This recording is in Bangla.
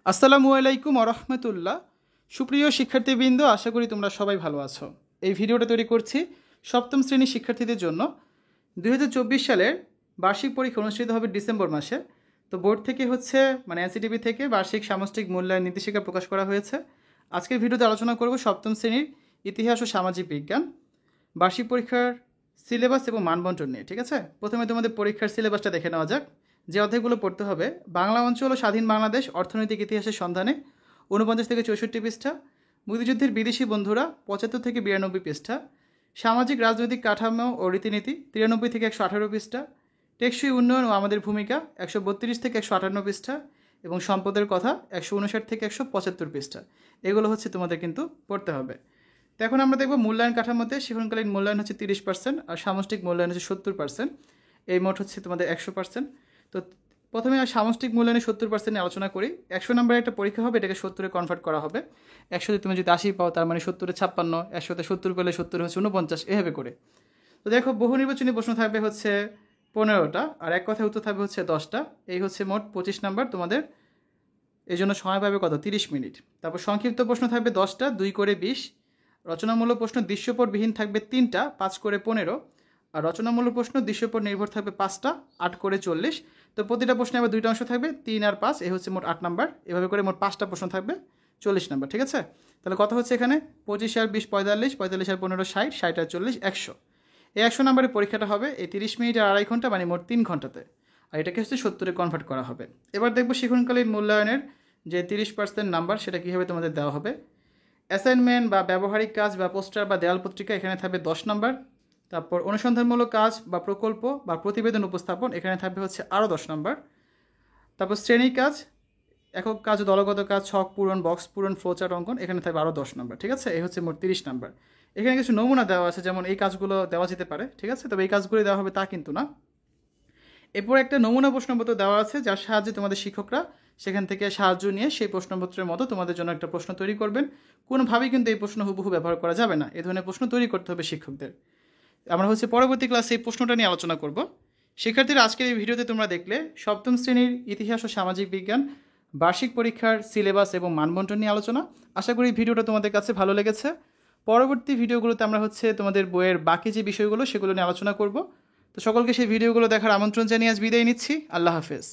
আসসালামু আলাইকুম ওরহমতুল্লাহ। সুপ্রিয় শিক্ষার্থীবৃন্দ, আশা করি তোমরা সবাই ভালো আছো। এই ভিডিওটা তৈরি করছি সপ্তম শ্রেণীর শিক্ষার্থীদের জন্য। 2024 সালের বার্ষিক পরীক্ষা অনুষ্ঠিত হবে ডিসেম্বর মাসে। তো বোর্ড থেকে এনসিটিভি থেকে বার্ষিক সামষ্টিক মূল্যায়ন নির্দেশিকা প্রকাশ করা হয়েছে। আজকের ভিডিওতে আলোচনা করব সপ্তম শ্রেণীর ইতিহাস ও সামাজিক বিজ্ঞান বার্ষিক পরীক্ষার সিলেবাস এবং মানবন্টন নিয়ে। ঠিক আছে, প্রথমে তোমাদের পরীক্ষার সিলেবাসটা দেখে নেওয়া যাক। যে অধ্যায়গুলো পড়তে হবে: বাংলা অঞ্চল ও স্বাধীন বাংলাদেশ অর্থনৈতিক ইতিহাসের সন্ধানে 49 থেকে 64 পৃষ্ঠা, মুক্তিযুদ্ধের বিদেশি বন্ধুরা 75 থেকে 92 পৃষ্ঠা, সামাজিক রাজনৈতিক কাঠামো ও রীতিনীতি 93 থেকে 118 পৃষ্ঠা, টেকসই উন্নয়ন ও আমাদের ভূমিকা 132 থেকে 158 পৃষ্ঠা এবং সম্পদের কথা 159 থেকে 175 পৃষ্ঠা। এগুলো তোমাদের কিন্তু পড়তে হবে। তো এখন আমরা দেখব মূল্যায়ন কাঠামোতে শিক্ষণকালীন মূল্যায়ন 30% আর সামষ্টিক মূল্যায়ন 70%। এই মোট তোমাদের 100%। তো প্রথমে সামষ্টিক মূল্যায়নে 70% নিয়ে আলোচনা করি। 100 নম্বরের একটা পরীক্ষা হবে, এটাকে 70-এ কনভার্ট করা হবে। 100-তে তুমি যদি 80 পাও, তার মানে 70-এ 56, 100-তে 70 পেলে 70 49, এভাবে করে। তো দেখো, বহু নির্বাচনী প্রশ্ন থাকবে 15টা, আর এক কথায় উত্তর থাকবে 10টা। এই মোট 25 নাম্বার তোমাদের। এই জন্য সময় পাবে কত? 30 মিনিট। তারপর সংক্ষিপ্ত প্রশ্ন থাকবে 10টা, 2 করে 20। রচনামূলক প্রশ্ন দৃশ্যপটবিহীন থাকবে 3টা, 5 করে 15। আর রচনামূলক প্রশ্ন দৃশ্যপট নির্ভর থাকবে 5টা, 8 করে 40। তো প্রতিটা প্রশ্নে আবার 2টা অংশ থাকবে, 3 আর 5, এই মোট 8 নাম্বার। এভাবে করে মোট 5টা প্রশ্ন থাকবে, 40 নাম্বার। ঠিক আছে, তাহলে কত এখানে? 25 আর 20 45, 45 আর 15 60, 60 আর 40 100। এই 100 নাম্বারের পরীক্ষাটা হবে এই 30 মিনিট আর 2.5 ঘন্টা, মানে মোট 3 ঘন্টাতে। আর এটাকে 70-এ কনভার্ট করা হবে। এবার দেখবো শিক্ষণকালীন মূল্যায়নের যে 30% নাম্বার, সেটা কীভাবে তোমাদের দেওয়া হবে। অ্যাসাইনমেন্ট বা ব্যবহারিক কাজ বা পোস্টার বা দেয়াল পত্রিকা, এখানে থাকবে 10 নাম্বার। তারপর অনুসন্ধানমূলক কাজ বা প্রকল্প বা প্রতিবেদন উপস্থাপন, এখানে থাকবে আরও 10 নাম্বার। তারপর শ্রেণী কাজ, একক কাজ, দলগত কাজ, ছক পূরণ, বক্স পূরণ, ফ্লোচার্ট অঙ্কন, এখানে থাকবে আরও 10 নাম্বার। ঠিক আছে, এই মোট 30 নাম্বার। এখানে কিছু নমুনা দেওয়া আছে, যেমন এই কাজগুলো দেওয়া যেতে পারে। ঠিক আছে, তবে এই কাজগুলি দেওয়া হবে তা কিন্তু না। এরপর একটা নমুনা প্রশ্নপত্র দেওয়া আছে, যার সাহায্যে তোমাদের শিক্ষকরা সেখান থেকে সাহায্য নিয়ে সেই প্রশ্নপত্রের মতো তোমাদের জন্য একটা প্রশ্ন তৈরি করবেন। কোনোভাবেই কিন্তু এই প্রশ্ন হুবহু ব্যবহার করা যাবে না, এই ধরনের প্রশ্ন তৈরি করতে হবে শিক্ষকদের। আমরা পরবর্তী ক্লাসে এই প্রশ্নটা নিয়ে আলোচনা করব। শিক্ষার্থীরা, আজকের এই ভিডিওতে তোমরা দেখলে সপ্তম শ্রেণীর ইতিহাস ও সামাজিক বিজ্ঞান বার্ষিক পরীক্ষার সিলেবাস এবং মানবন্টন নিয়ে আলোচনা। আশা করি ভিডিওটা তোমাদের কাছে ভালো লেগেছে। পরবর্তী ভিডিওগুলোতে আমরা তোমাদের বইয়ের বাকি যে বিষয়গুলো, সেগুলো নিয়ে আলোচনা করব। তো সকলকে সেই ভিডিওগুলো দেখার আমন্ত্রণ জানিয়ে আজ বিদায় নিচ্ছি। আল্লাহ হাফেজ।